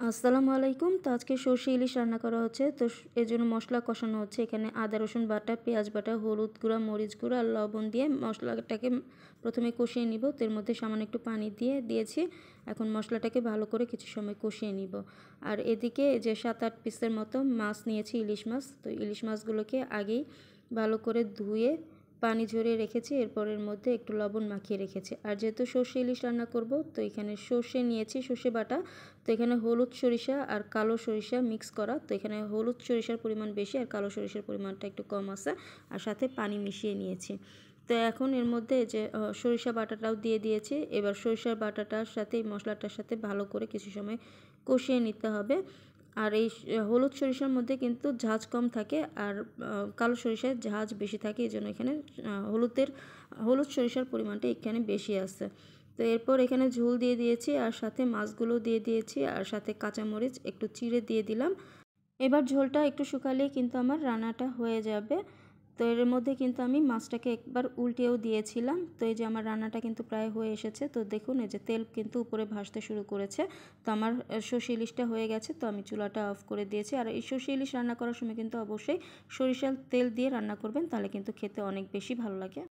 আসসালামু আলাইকুম। তো আজকে সরষে ইলিশ রান্না করা হচ্ছে। তো এর জন্য মশলা কষানো হচ্ছে। এখানে আদা রসুন বাটা, পেঁয়াজ বাটা, হলুদ গুঁড়া, মরিচ গুঁড়া আর লবণ দিয়ে মশলাটাকে প্রথমে কষিয়ে নিব। তো এর মধ্যে সামান্য একটু পানি দিয়েছি। এখন মশলাটাকে ভালো করে কিছু সময় কষিয়ে নিব। আর এদিকে যে 7-8 পিসের মতো মাছ নিয়েছি, ইলিশ মাছ। তো ইলিশ মাছগুলোকে আগেই ভালো করে ধুয়ে পানি ঝরিয়ে রেখেছি। এরপর এর মধ্যে একটু লবণ মাখিয়ে রেখেছি। আর যেহেতু সর্ষে ইলিশ রান্না করব, তো এখানে সর্ষে নিয়েছি, সর্ষে বাটা। তো এখানে হলুদ সরিষা আর কালো সরিষা মিক্স করা। তো এখানে হলুদ সরিষার পরিমাণ বেশি আর কালো সরিষার পরিমাণটা একটু কম আছে। আর সাথে পানি মিশিয়ে নিয়েছি। তো এখন এর মধ্যে যে সরিষা বাটাটাও দিয়ে দিয়েছি। এবার সরিষার বাটাটার সাথে এই মশলাটার সাথে ভালো করে কিছু সময় কষিয়ে নিতে হবে। আর এই হলুদ সরিষার মধ্যে কিন্তু ঝাঁজ কম থাকে, আর কালো সরিষায় ঝাঁজ বেশি থাকে। এই জন্য এখানে হলুদ সরিষার পরিমাণটা এখানে বেশি আছে। তো এরপর এখানে ঝোল দিয়ে দিয়েছি, আর সাথে মাছগুলো দিয়ে দিয়েছি, আর সাথে কাঁচামরিচ একটু চিড়ে দিয়ে দিলাম। এবার ঝোলটা একটু শুকালেই কিন্তু আমার রান্নাটা হয়ে যাবে। তো এর মধ্যে কিন্তু আমি মাছটাকে একবার উল্টেও দিয়েছিলাম। তো এই যে আমার রান্নাটা কিন্তু প্রায় হয়ে এসেছে। তো দেখুন, এই যে তেল কিন্তু উপরে ভাসতে শুরু করেছে। তো আমার সর্ষে ইলিশটা হয়ে গেছে। তো আমি চুলাটা অফ করে দিয়েছি। আর এই সর্ষে ইলিশ রান্না করার সময় কিন্তু অবশ্যই সরিষার তেল দিয়ে রান্না করবেন, তাহলে কিন্তু খেতে অনেক বেশি ভালো লাগে।